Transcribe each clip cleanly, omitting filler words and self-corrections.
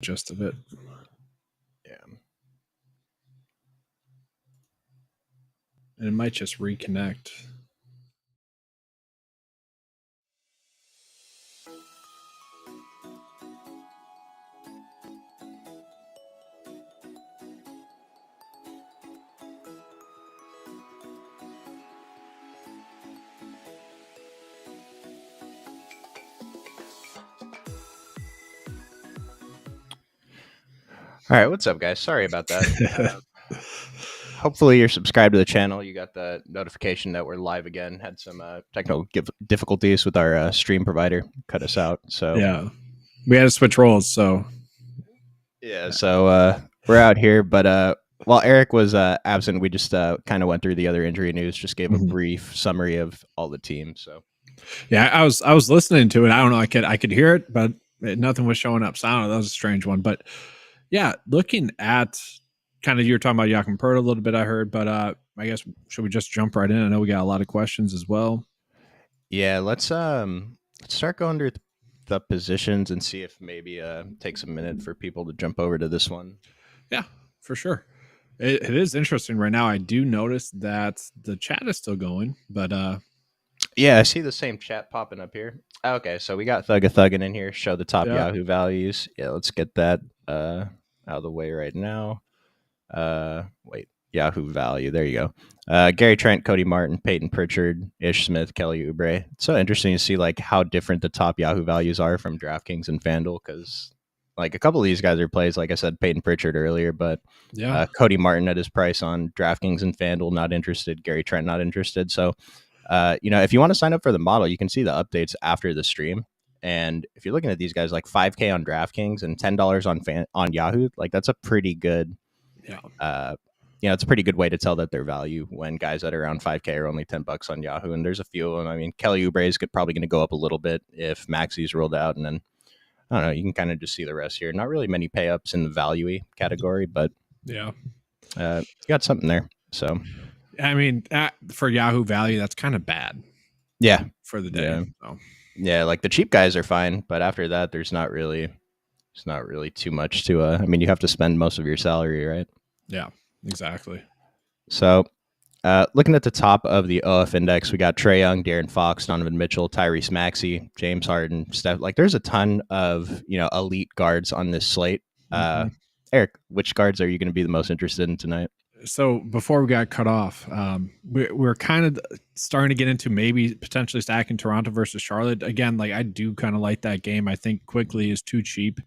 gist of it. Yeah. And it might just reconnect. All right, what's up, guys? Sorry about that. Hopefully you're subscribed to the channel. You got the notification that we're live again. Had some technical difficulties with our stream provider. Cut us out. So yeah, we had to switch roles. So we're out here. But while Eric was absent, we just kind of went through the other injury news. Just gave a brief summary of all the teams. So yeah, I was listening to it. I don't know. I could hear it, but nothing was showing up. So I don't know. That was a strange one. But yeah, looking at kind of you were talking about Joachim Pert a little bit, I heard, but I guess should we just jump right in? I know we got a lot of questions as well. Yeah, let's start going through the positions and see if maybe takes a minute for people to jump over to this one. Yeah, for sure. It is interesting right now. I do notice that the chat is still going, but yeah, I see the same chat popping up here. Okay, so we got Thuggin in here. Show the top Yahoo values. Yeah, let's get that out of the way right now. Wait, Yahoo value. There you go. Gary Trent, Cody Martin, Peyton Pritchard, Ish Smith, Kelly Oubre. It's so interesting to see like how different the top Yahoo values are from DraftKings and FanDuel because like a couple of these guys are plays. Like I said, Peyton Pritchard earlier, but Cody Martin at his price on DraftKings and FanDuel not interested. Gary Trent not interested. So. If you want to sign up for the model, you can see the updates after the stream. And if you're looking at these guys, like $5K on DraftKings and $10 on Yahoo, like that's a pretty good, it's a pretty good way to tell that their value when guys that are around 5K are only $10 on Yahoo. And there's a few of them. I mean, Kelly Oubre is probably going to go up a little bit if Maxi's rolled out, and then I don't know. You can kind of just see the rest here. Not really many pay ups in the value category, but you got something there. So. I mean, for Yahoo value, that's kind of bad. Yeah. For the day. Yeah. So. Yeah, like the cheap guys are fine, but after that, there's not really too much to. I mean, you have to spend most of your salary, right? Yeah, exactly. So, looking at the top of the OF index, we got Trae Young, De'Aaron Fox, Donovan Mitchell, Tyrese Maxey, James Harden, Steph. Like, there's a ton of elite guards on this slate. Eric, which guards are you going to be the most interested in tonight? So before we got cut off, we're kind of starting to get into maybe potentially stacking Toronto versus Charlotte. Again, like I do kind of like that game. I think Quickly is too cheap.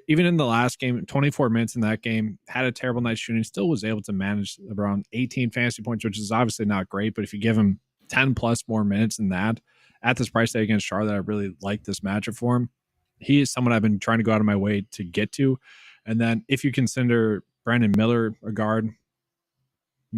Even in the last game, 24 minutes in that game, had a terrible night shooting, still was able to manage around 18 fantasy points, which is obviously not great. But if you give him 10 plus more minutes than that at this price tag against Charlotte, I really like this matchup for him. He is someone I've been trying to go out of my way to get to. And then if you consider Brandon Miller a guard,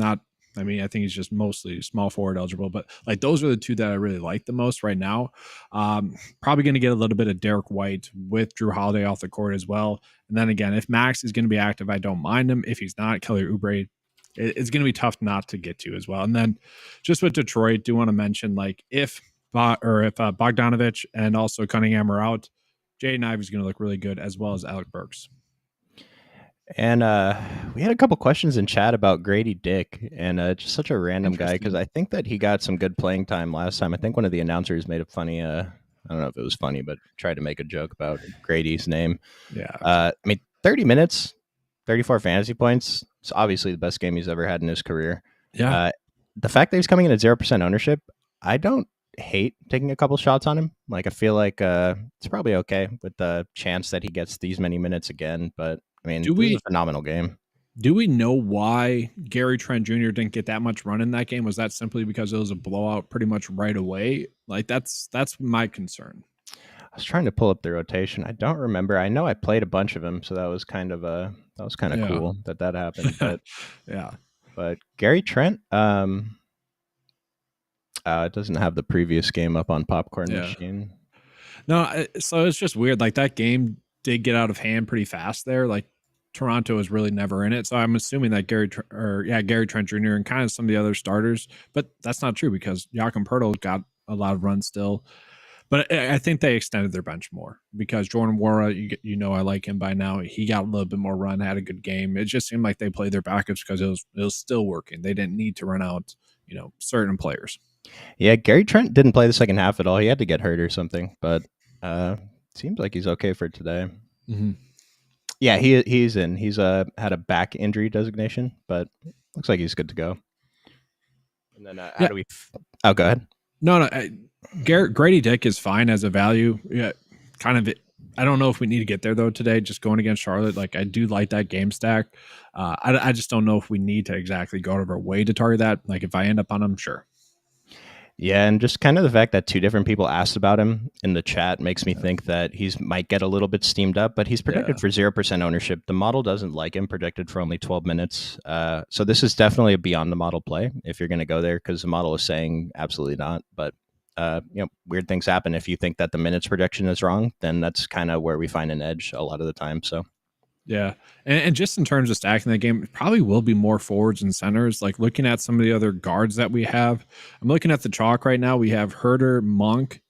I think he's just mostly small forward eligible, but like those are the two that I really like the most right now. Probably going to get a little bit of Derek White with Drew Holiday off the court as well. And then again, if Max is going to be active, I don't mind him. If he's not, Kelly Oubre, it's going to be tough not to get to as well. And then just with Detroit, do want to mention like if Bogdanovich and also Cunningham are out, Jaden Ivey is going to look really good as well as Alec Burks. And we had a couple questions in chat about Grady Dick, and just such a random guy because I think that he got some good playing time last time. I think one of the announcers made a funny, I don't know if it was funny, but tried to make a joke about Grady's name. Yeah. 30 minutes, 34 fantasy points. It's obviously the best game he's ever had in his career. Yeah. The fact that he's coming in at 0% ownership, I don't hate taking a couple shots on him. Like I feel like it's probably okay with the chance that he gets these many minutes again, but I mean, this is a phenomenal game. Do we know why Gary Trent Jr. didn't get that much run in that game? Was that simply because it was a blowout pretty much right away? Like that's my concern. I was trying to pull up the rotation. I don't remember. I know I played a bunch of them, so that was kind of cool that happened. But yeah. But Gary Trent, it doesn't have the previous game up on Popcorn Machine. No, so it's just weird. Like that game did get out of hand pretty fast there. Like Toronto is really never in it. So I'm assuming that Gary Trent Jr. and kind of some of the other starters, but that's not true because Joachim Poeltl got a lot of runs still. But I think they extended their bench more because Jordan Nwora, I like him by now. He got a little bit more run, had a good game. It just seemed like they played their backups because it was still working. They didn't need to run out, certain players. Yeah, Gary Trent didn't play the second half at all. He had to get hurt or something, but seems like he's okay for today. Mm-hmm. Yeah, he's in. He's had a back injury designation, but looks like he's good to go. And then how do we? Oh, go ahead. No. Grady Dick is fine as a value. Yeah, kind of. I don't know if we need to get there though today. Just going against Charlotte, like I do like that game stack. I just don't know if we need to exactly go out of our way to target that. Like if I end up on him, sure. Yeah, and just kind of the fact that two different people asked about him in the chat makes me think that he's might get a little bit steamed up, but he's projected for 0% ownership. The model doesn't like him, projected for only 12 minutes. So this is definitely a beyond the model play if you're going to go there, because the model is saying absolutely not. But weird things happen. If you think that the minutes projection is wrong, then that's kind of where we find an edge a lot of the time. So yeah. And just in terms of stacking that game, it probably will be more forwards and centers. Like looking at some of the other guards that we have, I'm looking at the chalk right now. We have Herter, Monk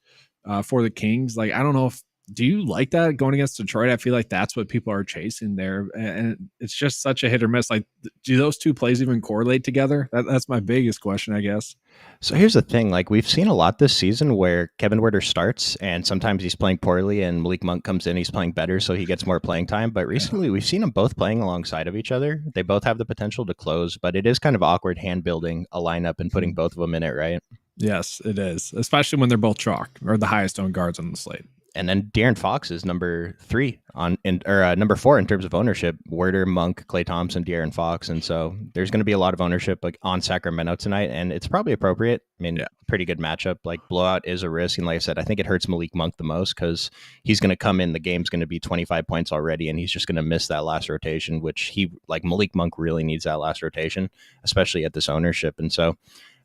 for the Kings. Like, I don't know do you like that going against Detroit? I feel like that's what people are chasing there. And it's just such a hit or miss. Like, do those two plays even correlate together? That's my biggest question, I guess. So here's the thing, like we've seen a lot this season where Kevin Huerter starts and sometimes he's playing poorly and Malik Monk comes in, he's playing better, so he gets more playing time. But recently we've seen them both playing alongside of each other. They both have the potential to close, but it is kind of awkward hand building a lineup and putting both of them in it, right? Yes, it is, especially when they're both chalk or the highest owned guards on the slate. And then De'Aaron Fox is number 4 in terms of ownership. Werder, Monk, Klay Thompson, De'Aaron Fox, and so there's going to be a lot of ownership like on Sacramento tonight, and it's probably appropriate. I mean, pretty good matchup. Like blowout is a risk, and like I said, I think it hurts Malik Monk the most because he's going to come in. The game's going to be 25 points already, and he's just going to miss that last rotation, which Malik Monk really needs that last rotation, especially at this ownership, and so.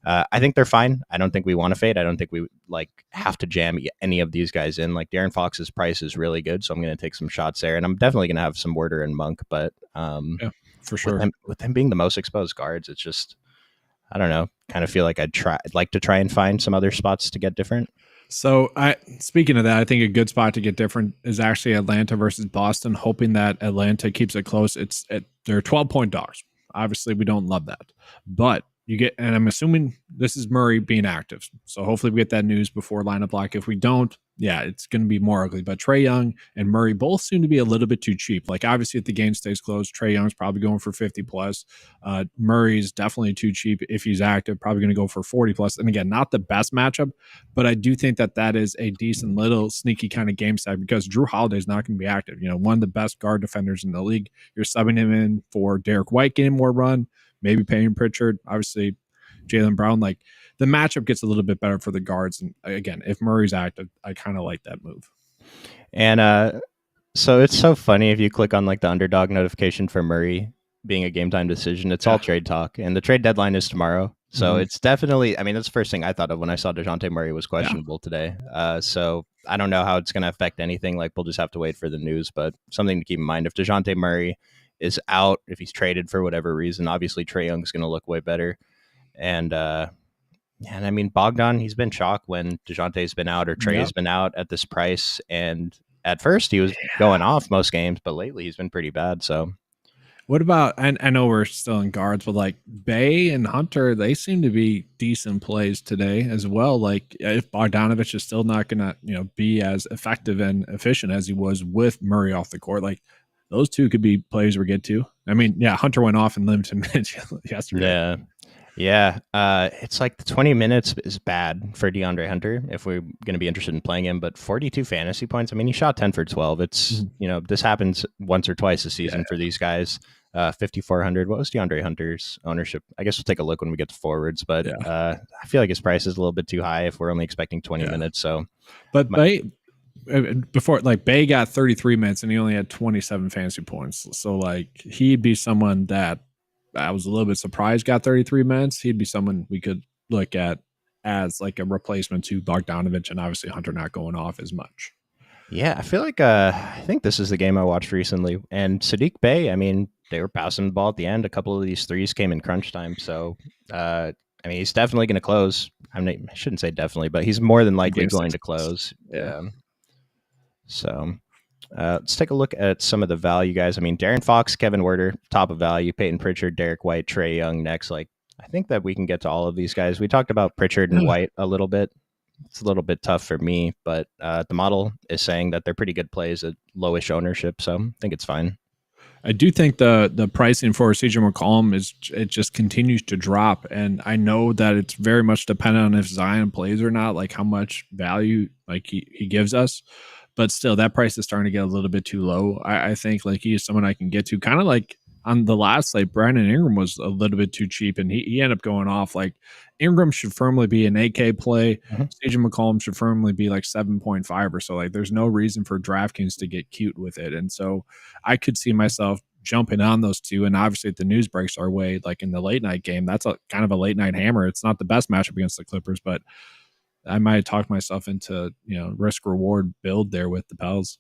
I think they're fine. I don't think we want to fade. I don't think we have to jam any of these guys in. Like De'Aaron Fox's price is really good, so I'm going to take some shots there, and I'm definitely going to have some Werder and Monk. But for sure, with them being the most exposed guards, it's just I don't know. Kind of feel like I'd like to try and find some other spots to get different. So speaking of that, I think a good spot to get different is actually Atlanta versus Boston. Hoping that Atlanta keeps it close. They're 12-point dogs. Obviously, we don't love that, but. And I'm assuming this is Murray being active. So hopefully we get that news before lineup lock. If we don't, it's going to be more ugly. But Trae Young and Murray both seem to be a little bit too cheap. Like obviously if the game stays closed, Trae Young's probably going for 50 plus. Murray's definitely too cheap. If he's active, probably going to go for 40 plus. And again, not the best matchup, but I do think that is a decent little sneaky kind of game stack because Drew Holiday's not going to be active. One of the best guard defenders in the league. You're subbing him in for Derek White getting more run. Maybe Payne Pritchard, obviously Jaylen Brown. Like the matchup gets a little bit better for the guards. And again, if Murray's active, I kind of like that move. And so it's so funny if you click on like the underdog notification for Murray being a game time decision, it's all trade talk. And the trade deadline is tomorrow. So it's definitely, I mean, that's the first thing I thought of when I saw DeJounte Murray was questionable today. So I don't know how it's going to affect anything. Like we'll just have to wait for the news, but something to keep in mind. If DeJounte Murray is out, if he's traded for whatever reason, obviously Trae Young's going to look way better. And I mean, Bogdan, he's been chalk when DeJounte's been out or Trae has been out at this price. And at first he was going off most games, but lately he's been pretty bad. So what about, I know we're still in guards, but like Bay and Hunter, they seem to be decent plays today as well. Like if Bogdanovich is still not going to, be as effective and efficient as he was with Murray off the court, like those two could be plays we get to. I mean, Hunter went off in limited minutes yesterday. Yeah. It's like the 20 minutes is bad for DeAndre Hunter if we're going to be interested in playing him, but 42 fantasy points. I mean, he shot 10 for 12. It's, this happens once or twice a season for these guys. 5,400. What was DeAndre Hunter's ownership? I guess we'll take a look when we get to forwards, but I feel like his price is a little bit too high if we're only expecting 20 minutes. So, but before, like Bay got 33 minutes and he only had 27 fantasy points. So like he'd be someone that I was a little bit surprised got 33 minutes. He'd be someone we could look at as like a replacement to Bogdanovich and obviously Hunter not going off as much. Yeah, I feel like I think this is the game I watched recently. And Sadiq Bey, I mean, they were passing the ball at the end. A couple of these threes came in crunch time. So, I mean, he's definitely going to close. I shouldn't say definitely, but he's more than likely Game going six. to close. Yeah. Yeah. So let's take a look at some of the value guys. I mean, Darren Fox, Kevin Werder, top of value. Peyton Pritchard, Derek White, Trae Young next. Like, I think that we can get to all of these guys. We talked about Pritchard and White a little bit. It's a little bit tough for me, but the model is saying that they're pretty good plays at lowish ownership, so I think it's fine. I do think the pricing for CJ McCollum it just continues to drop, and I know that it's very much dependent on if Zion plays or not, like how much value like he gives us. But still, that price is starting to get a little bit too low. I think like he is someone I can get to, kind of like on the last slate, Brandon Ingram was a little bit too cheap, and he ended up going off. Like Ingram should firmly be an 8K play. CJ McCollum should firmly be like 7.5 or so. Like there's no reason for DraftKings to get cute with it, and so I could see myself jumping on those two. And obviously, if the news breaks our way, like in the late night game, that's a kind of a late night hammer. It's not the best matchup against the Clippers, but I might talk myself into risk reward build there with the Pels.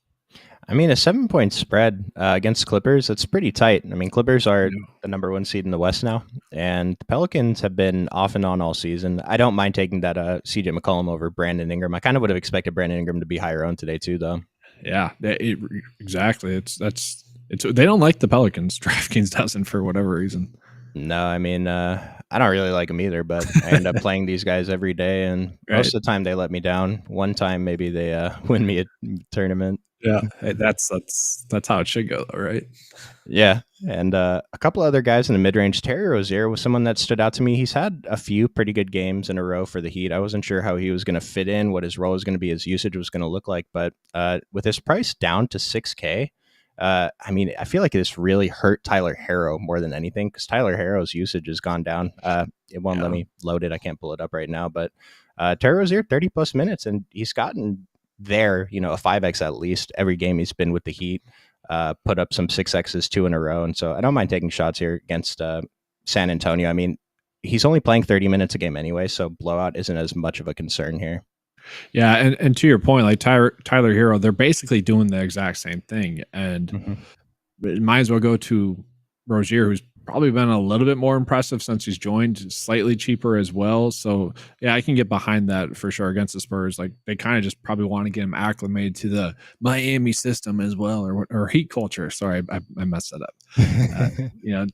I mean, a 7-point spread against Clippers, that's pretty tight. I mean, Clippers are the number 1 seed in the West now, and the Pelicans have been off and on all season. I don't mind taking that CJ McCollum over Brandon Ingram. I kind of would have expected Brandon Ingram to be higher owned today too, though. Yeah, exactly. It's they don't like the Pelicans. DraftKings doesn't for whatever reason. No, I mean, I don't really like them either, but I end up playing these guys every day, and most of the time they let me down. One time, maybe they win me a tournament. Yeah, that's how it should go, though, right? Yeah, and a couple other guys in the mid-range. Terry Rozier was someone that stood out to me. He's had a few pretty good games in a row for the Heat. I wasn't sure how he was going to fit in, what his role was going to be, his usage was going to look like, but with his price down to 6K, I mean, I feel like this really hurt Tyler Herro more than anything, because Tyler Herro's usage has gone down. It won't let me load it. I can't pull it up right now, but Terry Rozier, 30 plus minutes, and he's gotten there, a 5X at least every game he's been with the Heat, put up some 6Xs 2 in a row. And so I don't mind taking shots here against San Antonio. I mean, he's only playing 30 minutes a game anyway, so blowout isn't as much of a concern here. Yeah, and to your point, like Tyler Herro, they're basically doing the exact same thing, and it might as well go to Rozier, who's probably been a little bit more impressive since he's joined, slightly cheaper as well. So yeah, I can get behind that for sure against the Spurs. Like they kind of just probably want to get him acclimated to the Miami system as well, or Heat culture. Sorry, I messed that up.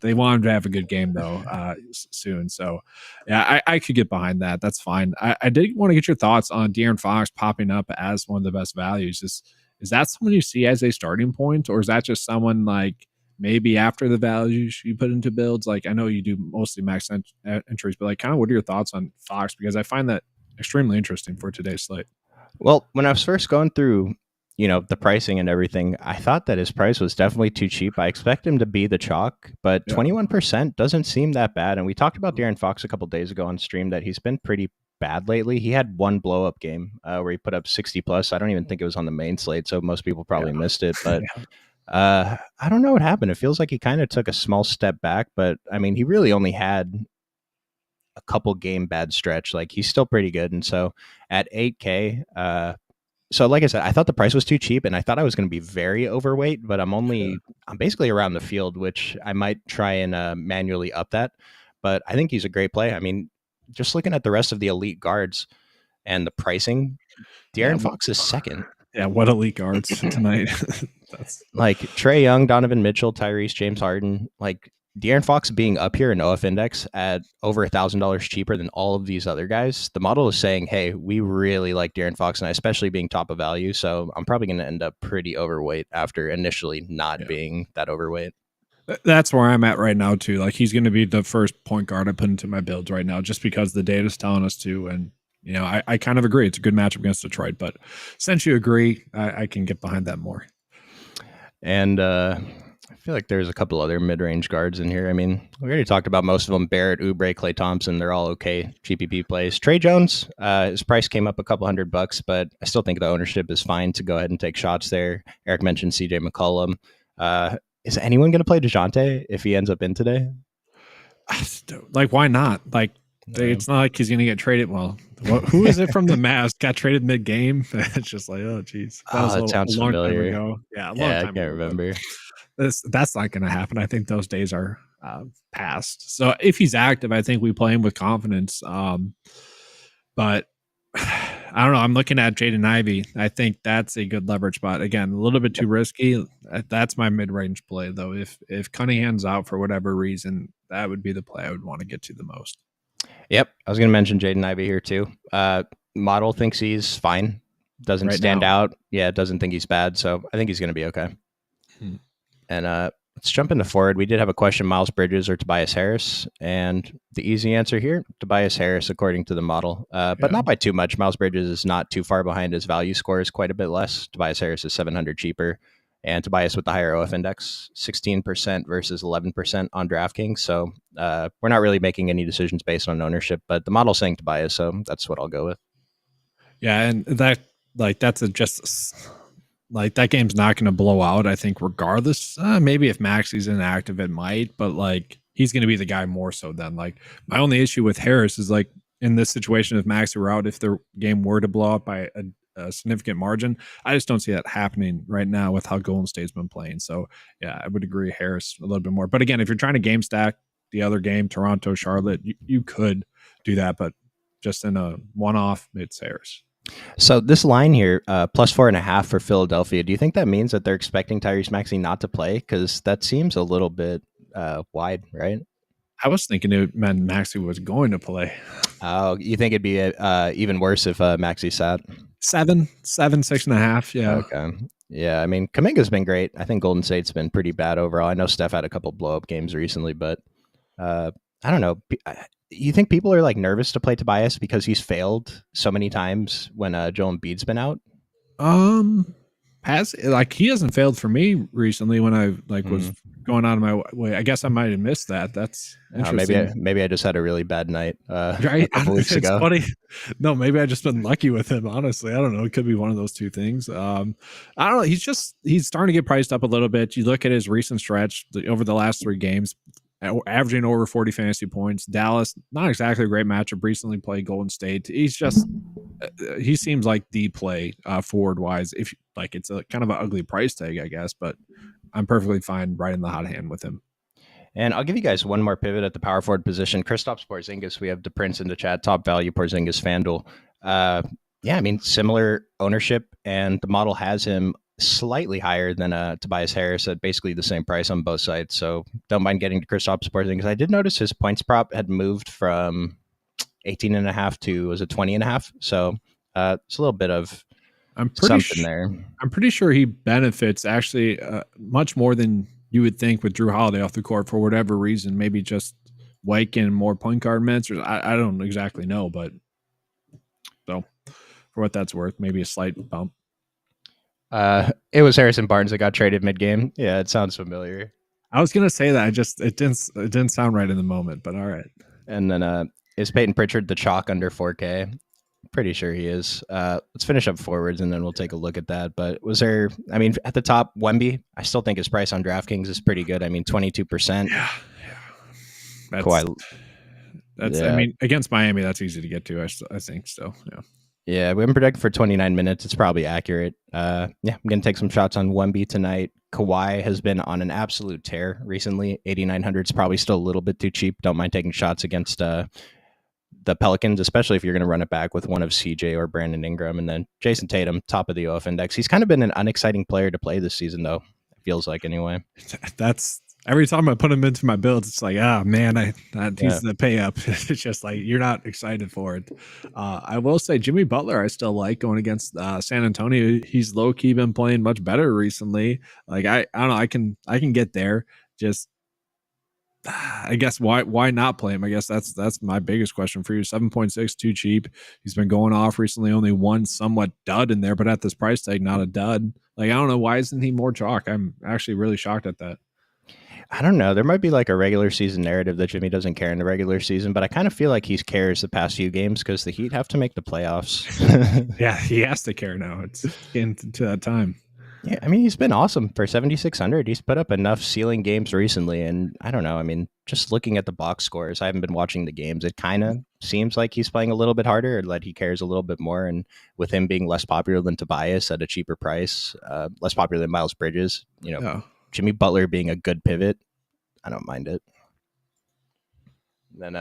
They want him to have a good game though soon. So yeah, I could get behind that. That's fine. I did want to get your thoughts on De'Aaron Fox popping up as one of the best values. Is that someone you see as a starting point, or is that just someone like maybe after the values you put into builds? Like I know you do mostly max entries, but like kind of what are your thoughts on Fox? Because I find that extremely interesting for today's slate. Well, when I was first going through, the pricing and everything, I thought that his price was definitely too cheap. I expect him to be the chalk, but 21% doesn't seem that bad. And we talked about De'Aaron Fox a couple days ago on stream that he's been pretty bad lately. He had one blow up game where he put up 60 plus. I don't even think it was on the main slate, so most people probably missed it, but I don't know what happened. It feels like he kind of took a small step back, but I mean, he really only had a couple game bad stretch. Like he's still pretty good. And so at 8K, so like I said, I thought the price was too cheap, and I thought I was going to be very overweight, but I'm basically around the field, which I might try and manually up that. But I think he's a great play. I mean, just looking at the rest of the elite guards and the pricing, De'Aaron Fox is second. Yeah, what elite guards tonight. That's like Trae Young, Donovan Mitchell, Tyrese, James Harden. Like De'Aaron Fox being up here in OF index at over $1,000 cheaper than all of these other guys. The model is saying, hey, we really like De'Aaron Fox, and especially being top of value. So I'm probably going to end up pretty overweight after initially not being that overweight. That's where I'm at right now too. Like he's going to be the first point guard I put into my builds right now, just because the data's telling us to. And I kind of agree. It's a good matchup against Detroit, but since you agree, I can get behind that more. And I feel like there's a couple other mid-range guards in here. I mean, we already talked about most of them. Barrett, Oubre, Klay Thompson, they're all okay GPP plays. Trey Jones, his price came up a couple $100, but I still think the ownership is fine to go ahead and take shots there. Eric mentioned CJ McCollum. Is anyone going to play DeJounte if he ends up in today? Like, why not? Like, it's not like he's going to get traded. Well, who is it from the Mavs got traded mid-game? It's just like, oh, geez. That sounds familiar. Time ago. Yeah, a long time I can't remember. That's not going to happen. I think those days are past. So if he's active, I think we play him with confidence. But I don't know. I'm looking at Jaden Ivey. I think that's a good leverage spot. Again, a little bit too risky. That's my mid-range play, though. If Cunningham's out for whatever reason, that would be the play I would want to get to the most. Yep, I was going to mention Jaden Ivey here too. Model thinks he's fine. Doesn't Right stand now. out. Yeah, doesn't think he's bad. So I think he's going to be okay. And let's jump into forward. We did have a question: Miles Bridges or Tobias Harris? And the easy answer here: Tobias Harris, according to the model, but not by too much. Miles Bridges is not too far behind. His value score is quite a bit less. Tobias Harris is 700 cheaper, and Tobias with the higher OF index, 16% versus 11% on DraftKings. So we're not really making any decisions based on ownership, but the model's saying Tobias, so that's what I'll go with. Yeah, and that's just like that game's not going to blow out. I think regardless. Maybe if Maxi's inactive, it might, but like he's going to be the guy more so than like my only issue with Harris is like in this situation if Maxi were out, if their game were to blow out by a significant margin, I just don't see that happening right now with how Golden State's been playing. So yeah, I would agree Harris a little bit more. But again, if you're trying to game stack the other game, Toronto, Charlotte, you could do that, but just in a one-off, it's Harris. So this line here, +4.5 for Philadelphia. Do you think that means that they're expecting Tyrese Maxey not to play? Because that seems a little bit wide, right? I was thinking it meant Maxey was going to play. Oh, you think it'd be even worse if Maxey sat? 7, 6.5. Yeah. Okay. Yeah, I mean, Kuminga's been great. I think Golden State's been pretty bad overall. I know Steph had a couple blow-up games recently, but I don't know. You think people are like nervous to play Tobias because he's failed so many times when Joel Embiid's been out? Has like he hasn't failed for me recently when I like was going out of my way. I guess I might have missed that. That's interesting. Maybe I just had a really bad night right? a couple weeks It's ago. funny. No, maybe I just been lucky with him. Honestly, I don't know. It could be one of those two things. I don't know. He's starting to get priced up a little bit. You look at his recent stretch over the last 3 games, averaging over 40 fantasy points. Dallas, not exactly a great matchup. Recently played Golden State. He's just he seems like the play forward wise. If like it's a kind of an ugly price tag, I guess, but I'm perfectly fine right in the hot hand with him. And I'll give you guys one more pivot at the power forward position. Kristaps Porzingis, we have the Prince in the chat, top value Porzingis FanDuel. Yeah, I mean, similar ownership, and the model has him slightly higher than Tobias Harris at basically the same price on both sides. So don't mind getting to Kristaps Porzingis. I did notice his points prop had moved from 18.5 to was it 20.5. So it's a little bit of something there. I'm pretty sure he benefits actually much more than you would think with Drew Holiday off the court for whatever reason. Maybe just Wyke more point guard minutes, or I don't exactly know, but so for what that's worth, maybe a slight bump. It was Harrison Barnes that got traded mid-game. Yeah, it sounds familiar. I was gonna say that. It didn't sound right in the moment, but all right. And then is Peyton Pritchard the chalk under 4K? Pretty sure he is. Let's finish up forwards and then we'll take a look at that. But was there, I mean, at the top, Wemby, I still think his price on DraftKings is pretty good. I mean, 22%. Yeah. That's yeah. I mean, against Miami, that's easy to get to, I think so. Yeah. Yeah, we haven't projected for 29 minutes. It's probably accurate. Yeah, I'm going to take some shots on Wemby tonight. Kawhi has been on an absolute tear recently. 8,900 is probably still a little bit too cheap. Don't mind taking shots against the Pelicans, especially if you're going to run it back with one of CJ or Brandon Ingram. And then Jason Tatum, top of the OF index. He's kind of been an unexciting player to play this season, though. It feels like anyway. That's every time I put him into my builds, it's like, man, he's the pay up. It's just like you're not excited for it. I will say Jimmy Butler, I still like going against San Antonio. He's low key been playing much better recently. Like I don't know, I can get there. Just I guess why not play him? I guess that's my biggest question for you. 7.6, too cheap. He's been going off recently. Only one somewhat dud in there, but at this price tag, not a dud. Like I don't know, why isn't he more chalk? I'm actually really shocked at that. I don't know. There might be like a regular season narrative that Jimmy doesn't care in the regular season, but I kind of feel like he cares the past few games because the Heat have to make the playoffs. Yeah, he has to care now. It's getting to that time. Yeah, I mean, he's been awesome for 7,600. He's put up enough ceiling games recently, and I don't know. I mean, just looking at the box scores, I haven't been watching the games. It kind of seems like he's playing a little bit harder, or that he cares a little bit more. And with him being less popular than Tobias at a cheaper price, less popular than Miles Bridges, Jimmy Butler being a good pivot, I don't mind it. Then,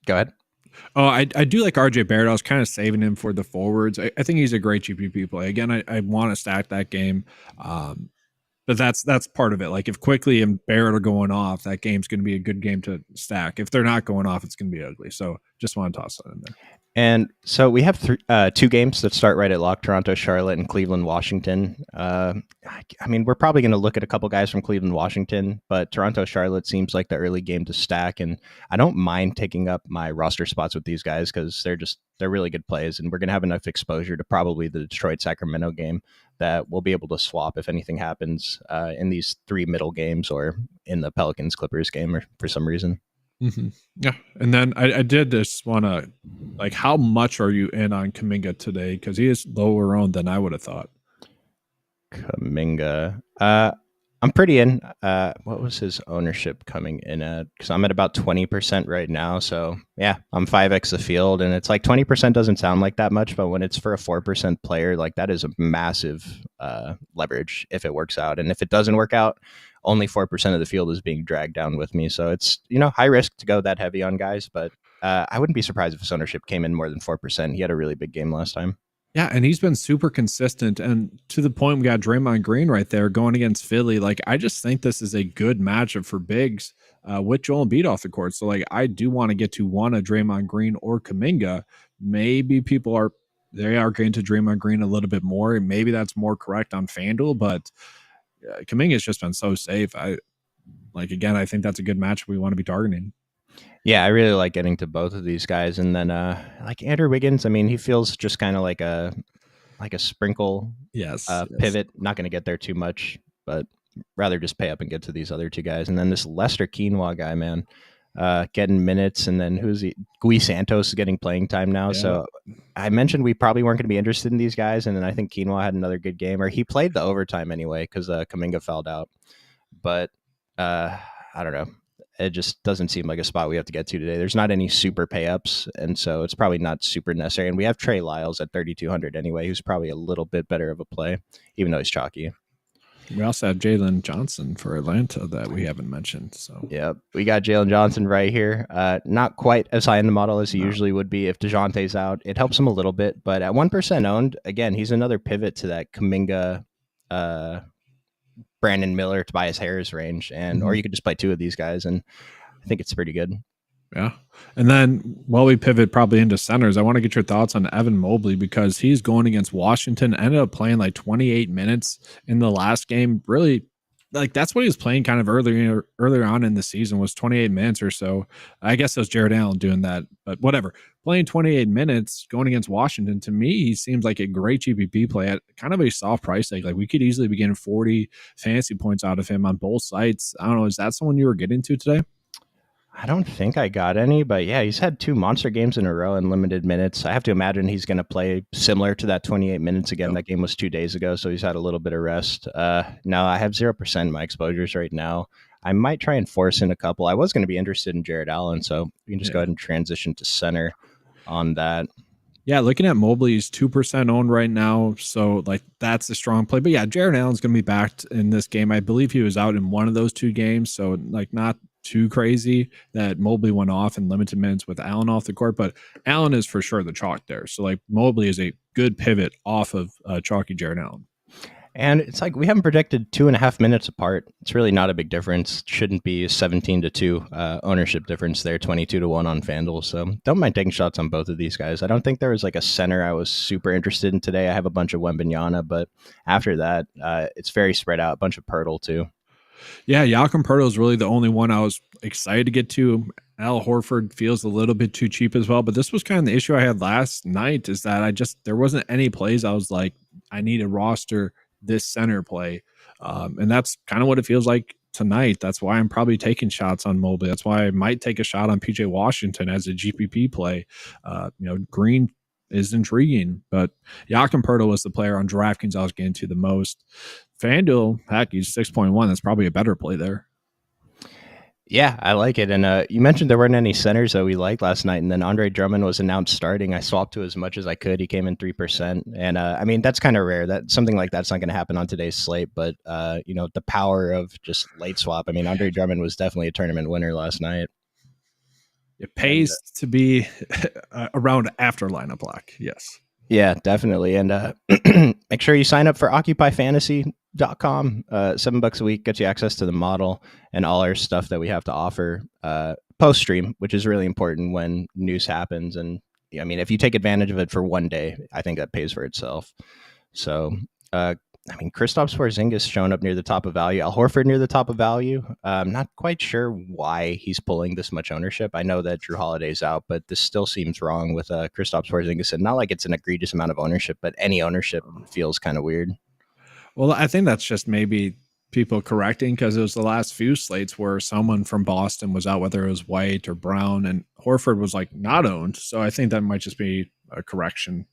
go ahead. Oh, I do like RJ Barrett. I was kind of saving him for the forwards. I think he's a great GPP play. Again, I want to stack that game. But that's part of it. Like if Quickly and Barrett are going off, that game's going to be a good game to stack. If they're not going off, it's going to be ugly. So just want to toss that in there. And so we have two games that start right at lock: Toronto, Charlotte, and Cleveland, Washington. I mean, we're probably going to look at a couple guys from Cleveland, Washington, but Toronto, Charlotte seems like the early game to stack. And I don't mind taking up my roster spots with these guys because they're really good plays, and we're going to have enough exposure to probably the Detroit Sacramento game that we'll be able to swap if anything happens in these three middle games or in the Pelicans Clippers game or for some reason. Mm-hmm. Yeah, and then I did just want to, like, how much are you in on Kuminga today? Because he is lower owned than I would have thought. Kuminga, I'm pretty in. What was his ownership coming in at? Because I'm at about 20% right now. So yeah, I'm 5x the field, and it's like 20% doesn't sound like that much, but when it's for a 4% player, like that is a massive leverage if it works out. And if it doesn't work out, only 4% of the field is being dragged down with me. So it's, high risk to go that heavy on guys, but I wouldn't be surprised if his ownership came in more than 4%. He had a really big game last time. Yeah, and he's been super consistent, and to the point we got Draymond Green right there going against Philly. Like, I just think this is a good matchup for bigs with Joel Embiid off the court. So, like, I do want to get to one of Draymond Green or Kuminga. Maybe they are getting to Draymond Green a little bit more, and maybe that's more correct on FanDuel, but Kuminga's just been so safe. I think that's a good matchup we want to be targeting. Yeah, I really like getting to both of these guys. And then like Andrew Wiggins, I mean, he feels just kind of like a sprinkle pivot. Not going to get there too much, but rather just pay up and get to these other two guys. And then this Lester Quinoa guy, man, getting minutes. And then who's he? Gui Santos is getting playing time now. Yeah. So I mentioned we probably weren't going to be interested in these guys. And then I think Quinoa had another good game, or he played the overtime anyway because Kuminga fouled out. But I don't know. It just doesn't seem like a spot we have to get to today. There's not any super pay ups, and so it's probably not super necessary. And we have Trey Lyles at 3,200 anyway, who's probably a little bit better of a play, even though he's chalky. We also have Jalen Johnson for Atlanta that we haven't mentioned. So yeah, we got Jalen Johnson right here. Not quite as high in the model as he usually would be if DeJounte's out. It helps him a little bit, but at 1% owned, again, he's another pivot to that Kuminga, Brandon Miller, Tobias Harris range, and or you could just play two of these guys, and I think it's pretty good. Yeah. And then while we pivot probably into centers, I want to get your thoughts on Evan Mobley because he's going against Washington, ended up playing like 28 minutes in the last game. Really, like that's what he was playing kind of earlier on in the season was 28 minutes or so. I guess it was Jared Allen doing that, but whatever. Playing 28 minutes going against Washington, to me, he seems like a great GPP play at kind of a soft price tag. Like we could easily be getting 40 fantasy points out of him on both sites. I don't know. Is that someone you were getting to today? I don't think I got any, but yeah, he's had two monster games in a row in limited minutes. I have to imagine he's going to play similar to that 28 minutes again. That game was 2 days ago, so he's had a little bit of rest. Now I have 0% in my exposures right now. I might try and force in a couple. I was going to be interested in Jared Allen, so we can just go ahead and transition to center on that. Yeah, looking at Mobley, he's 2% owned right now, so like that's a strong play. But yeah, Jared Allen's going to be back in this game. I believe he was out in one of those two games, so like not too crazy that Mobley went off in limited minutes with Allen off the court, but Allen is for sure the chalk there. So like Mobley is a good pivot off of chalky Jared Allen. And it's like we haven't projected 2.5 minutes apart. It's really not a big difference. Shouldn't be 17-2 ownership difference there, 22-1 on FanDuel. So don't mind taking shots on both of these guys. I don't think there was like a center I was super interested in today. I have a bunch of Wembanyama, but after that, it's very spread out. A bunch of Pirtle too. Yeah, Jakob Poeltl is really the only one I was excited to get to. Al Horford feels a little bit too cheap as well, but this was kind of the issue I had last night is that there wasn't any plays I was like, I need a roster this center play. And that's kind of what it feels like tonight. That's why I'm probably taking shots on Mobley. That's why I might take a shot on PJ Washington as a GPP play. Green is intriguing, but Jakob Poeltl was the player on DraftKings I was getting to the most. FanDuel, heck, he's 6.1. That's probably a better play there. Yeah, I like it. And you mentioned there weren't any centers that we liked last night, and then Andre Drummond was announced starting. I swapped to as much as I could. He came in 3%. And I mean, that's kind of rare. That something like that's not going to happen on today's slate, but the power of just late swap. I mean, Andre Drummond was definitely a tournament winner last night. It And pays to be around after lineup lock. Yes. yeah, definitely. And make sure you sign up for occupyfantasy.com. $7 a week gets you access to the model and all our stuff that we have to offer post stream, which is really important when news happens. And I mean, if you take advantage of it for one day, I think that pays for itself. So, I mean, Kristaps Porzingis showing up near the top of value. Al Horford near the top of value. I'm not quite sure why he's pulling this much ownership. I know that Drew Holiday's out, but this still seems wrong with Kristaps Porzingis. And not like it's an egregious amount of ownership, but any ownership feels kind of weird. Well, I think that's just maybe people correcting because it was the last few slates where someone from Boston was out, whether it was White or Brown, and Horford was like not owned. So I think that might just be a correction.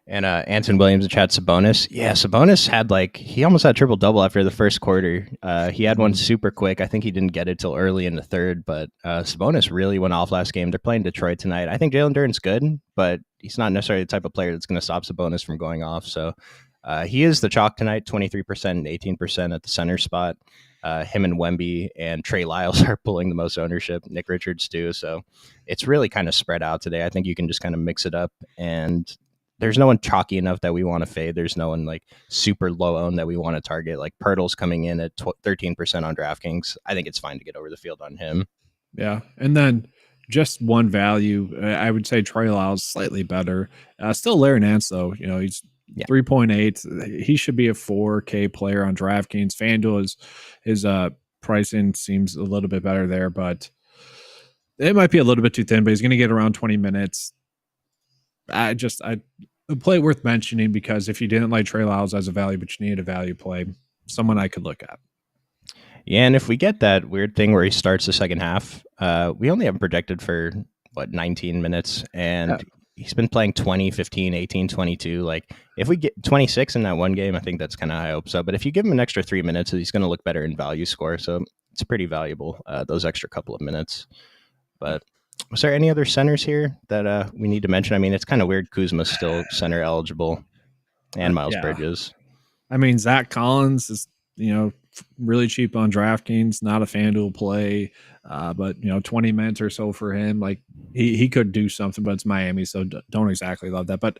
And Anton Williams and Chad Sabonis. Yeah, Sabonis had he almost had triple double after the first quarter. He had one super quick. I think he didn't get it till early in the third, but Sabonis really went off last game. They're playing Detroit tonight. I think Jalen Duren's good, but he's not necessarily the type of player that's going to stop Sabonis from going off. So he is the chalk tonight, 23% and 18% at the center spot. Him and Wemby and Trey Lyles are pulling the most ownership. Nick Richards too. So it's really kind of spread out today. I think you can just kind of mix it up, and there's no one chalky enough that we want to fade. There's no one super low owned that we want to target. Like Pirtle's coming in at 13% on DraftKings. I think it's fine to get over the field on him. Yeah. And then just one value, I would say Trey Lyles slightly better. Still Larry Nance, though. He's 3.8. He should be a 4K player on DraftKings. FanDuel his pricing seems a little bit better there, but it might be a little bit too thin, but he's going to get around 20 minutes. A play worth mentioning because if you didn't like Trey Lyles as a value, but you needed a value play, someone I could look at. Yeah, and if we get that weird thing where he starts the second half, we only have him projected for 19 minutes, and he's been playing 20, 15, 18, 22. If we get 26 in that one game, I think that's kind of high hope. So, but if you give him an extra 3 minutes, he's going to look better in value score. So it's pretty valuable, those extra couple of minutes. But was there any other centers here that we need to mention? I mean, it's kind of weird. Kuzma's still center eligible, and Miles Bridges. I mean, Zach Collins is, really cheap on DraftKings, not a FanDuel play, but 20 minutes or so for him. He could do something, but it's Miami, so don't exactly love that. But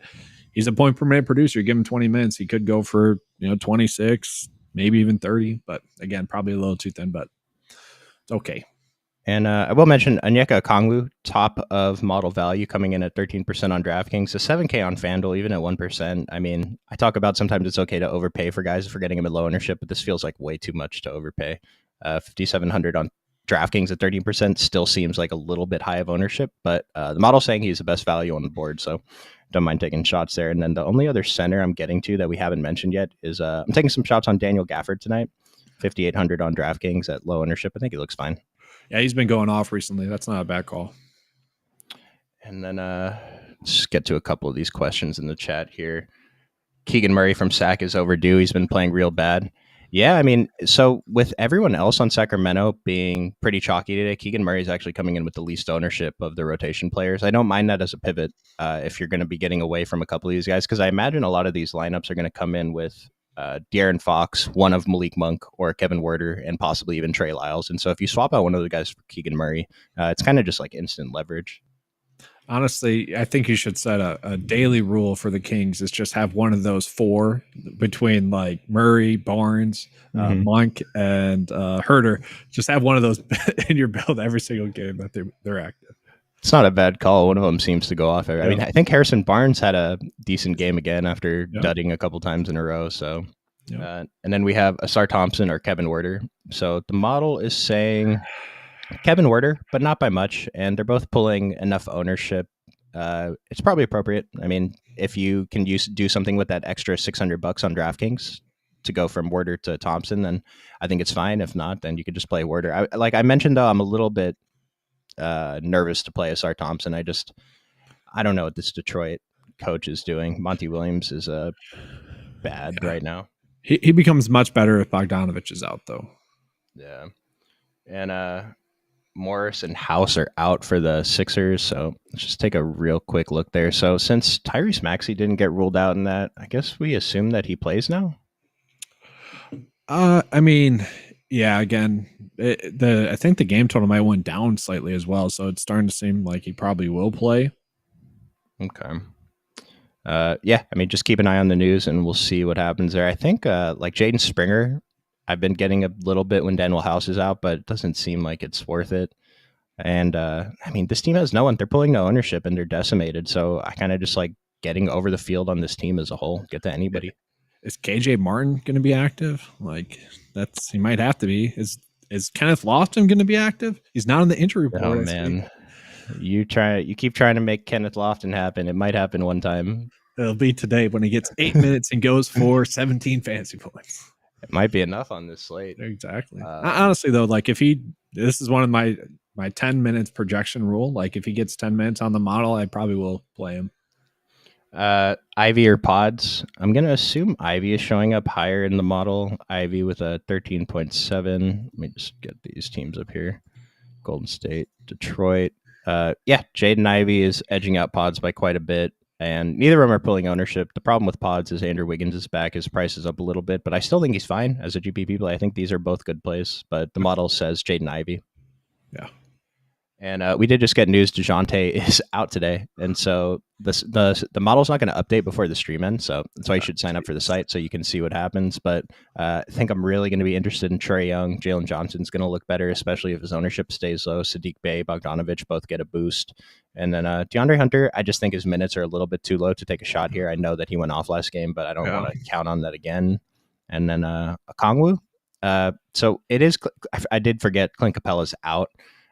he's a point per minute producer. You give him 20 minutes, he could go for 26, maybe even 30. But again, probably a little too thin, but it's okay. And I will mention Onyeka Okongwu, top of model value, coming in at 13% on DraftKings, so 7K on FanDuel, even at 1%. I mean, I talk about sometimes it's okay to overpay for guys for getting them at low ownership, but this feels like way too much to overpay. 5,700 on DraftKings at 13% still seems like a little bit high of ownership, but the model's saying he's the best value on the board, so don't mind taking shots there. And then the only other center I'm getting to that we haven't mentioned yet is I'm taking some shots on Daniel Gafford tonight, 5,800 on DraftKings at low ownership. I think he looks fine. Yeah, he's been going off recently. That's not a bad call. And then just get to a couple of these questions in the chat here. Keegan Murray from Sac is overdue. He's been playing real bad. Yeah, I mean, so with everyone else on Sacramento being pretty chalky today, Keegan Murray is actually coming in with the least ownership of the rotation players. I don't mind that as a pivot if you're going to be getting away from a couple of these guys, because I imagine a lot of these lineups are going to come in with De'Aaron Fox, one of Malik Monk or Kevin Werder, and possibly even Trey Lyles. And so if you swap out one of the guys for Keegan Murray, it's kind of just like instant leverage. Honestly, I think you should set a daily rule for the Kings is just have one of those four between Murray, Barnes, Monk, and Herter. Just have one of those in your build every single game that they're active. It's not a bad call. One of them seems to go off. I mean, I think Harrison Barnes had a decent game again after dudding a couple times in a row. So, and then we have Asar Thompson or Kevin Werder. So the model is saying Kevin Werder, but not by much. And they're both pulling enough ownership. It's probably appropriate. I mean, if you can do something with that extra $600 on DraftKings to go from Werder to Thompson, then I think it's fine. If not, then you could just play Werder. Like I mentioned, though, I'm a little bit nervous to play Asar Thompson. I don't know what this Detroit coach is doing. Monty Williams is bad right now. He becomes much better if Bogdanovich is out, though. Yeah. And Morris and House are out for the Sixers, so let's just take a real quick look there. So since Tyrese Maxey didn't get ruled out in that, I guess we assume that he plays now? I mean, Yeah, again, I think the game total might went down slightly as well, so it's starting to seem like he probably will play. Okay. Yeah, I mean, just keep an eye on the news and we'll see what happens there. I think like Jaden Springer, I've been getting a little bit when Daniel House is out, but it doesn't seem like it's worth it. And I mean, this team has no one. They're pulling no ownership and they're decimated. So I kind of just like getting over the field on this team as a whole. Get to anybody. Is KJ Martin going to be active? Like he might have to be. Is Kenneth Lofton going to be active? He's not on the injury report. Oh man, you keep trying to make Kenneth Lofton happen. It might happen one time. It'll be today when he gets 8 minutes and goes for 17 fantasy points. It might be enough on this slate. Exactly. Honestly, though, like this is one of my 10 minutes projection rule. Like if he gets 10 minutes on the model, I probably will play him. Ivy or Pods? I'm going to assume Ivy is showing up higher in the model. Ivy with a 13.7. Let me just get these teams up here. Golden State, Detroit. Yeah, Jaden Ivey is edging out Pods by quite a bit, and neither of them are pulling ownership. The problem with Pods is Andrew Wiggins is back. His price is up a little bit, but I still think he's fine as a GPP play. I think these are both good plays, but the model says Jaden Ivey. Yeah. And we did just get news DeJounte is out today. And so the model's not going to update before the stream ends. So that's why you should sign up for the site so you can see what happens. But I think I'm really going to be interested in Trae Young. Jalen Johnson's going to look better, especially if his ownership stays low. Sadiq Bey, Bogdanovich both get a boost. And then DeAndre Hunter, I just think his minutes are a little bit too low to take a shot here. I know that he went off last game, but I don't want to count on that again. And then Okongwu. So it is, I did forget Clint Capella's out.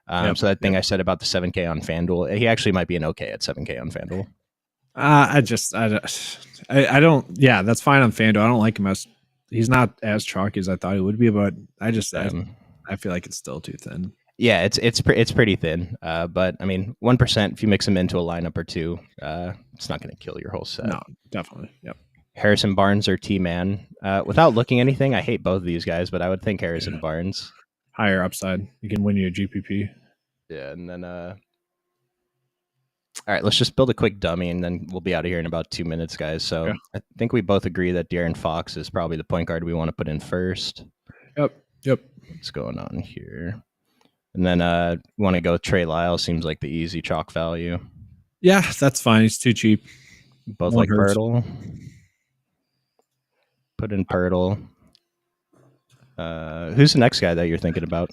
So that thing I said about the 7K on FanDuel, he actually might be an okay at 7K on FanDuel. I don't. Yeah, that's fine on FanDuel. I don't like him as he's not as chalky as I thought he would be, but I feel like it's still too thin. Yeah, it's pretty thin. But I mean, 1% if you mix him into a lineup or two, it's not going to kill your whole set. No, definitely. Yep. Harrison Barnes or T-Man. Without looking anything, I hate both of these guys, but I would think Harrison Barnes. Higher upside. You can win you a GPP. Yeah, and then all right, let's just build a quick dummy and then we'll be out of here in about 2 minutes, guys. So I think we both agree that De'Aaron Fox is probably the point guard we want to put in first. Yep. What's going on here? And then we want to go with Trey Lyles. Seems like the easy chalk value. Yeah, that's fine. He's too cheap. Both like Pirtle. Put in Pirtle. Who's the next guy that you're thinking about?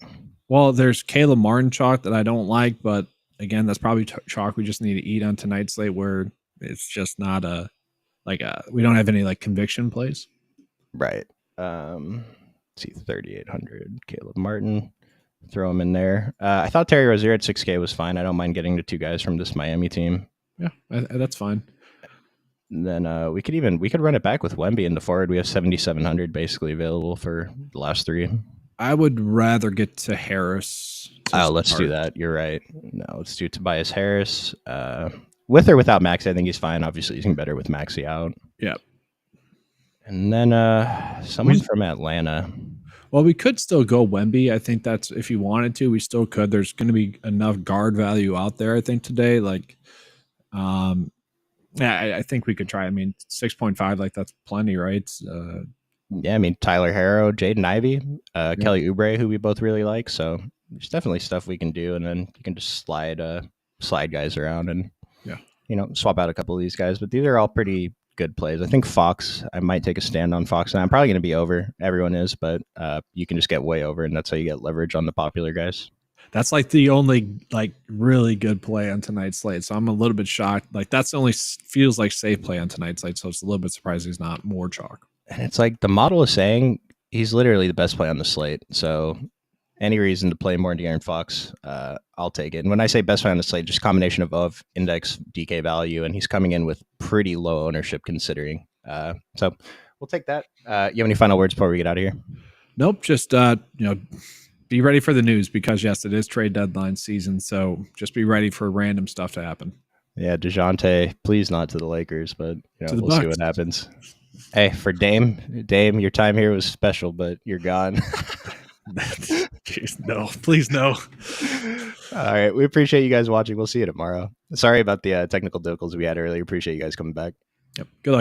Well, there's Caleb Martin chalk that I don't like, but again, that's probably chalk we just need to eat on tonight's slate where it's just not we don't have any like conviction plays. Right. Let's see, 3,800 Caleb Martin. Throw him in there. I thought Terry Rozier at 6K was fine. I don't mind getting the two guys from this Miami team. Yeah, that's fine. And then we could run it back with Wemby in the forward. We have 7,700 basically available for the last three. I would rather get to Harris. Let's do that. You're right. No, let's do Tobias Harris. With or without Maxey, I think he's fine. Obviously, he's better with Maxey out. Yeah. And then someone from Atlanta. Well, we could still go Wemby. I think that's if you wanted to, we still could. There's going to be enough guard value out there, I think, today. Like, yeah, I think we could try. I mean, 6.5, like that's plenty, right? Yeah, I mean, Tyler Harrow, Jaden Ivey, Kelly Oubre, who we both really like. So there's definitely stuff we can do. And then you can just slide guys around and, swap out a couple of these guys. But these are all pretty good plays. I think Fox, I might take a stand on Fox. And I'm probably going to be over. Everyone is. But you can just get way over. And that's how you get leverage on the popular guys. That's like the only like really good play on tonight's slate. So I'm a little bit shocked. Like that's the only feels like safe play on tonight's slate. So it's a little bit surprising he's not more chalk. And it's like the model is saying he's literally the best play on the slate. So any reason to play more De'Aaron Fox, I'll take it. And when I say best play on the slate, just combination of index DK value, and he's coming in with pretty low ownership considering. So we'll take that. You have any final words before we get out of here? Nope. Just be ready for the news because yes, it is trade deadline season. So just be ready for random stuff to happen. Yeah, DeJounte, please not to the Lakers, but we'll Bucks. See what happens. Hey, for Dame, your time here was special, but you're gone. Jeez, no, please no. All right, we appreciate you guys watching. We'll see you tomorrow. Sorry about the technical difficulties we had earlier. Appreciate you guys coming back. Yep. Good luck.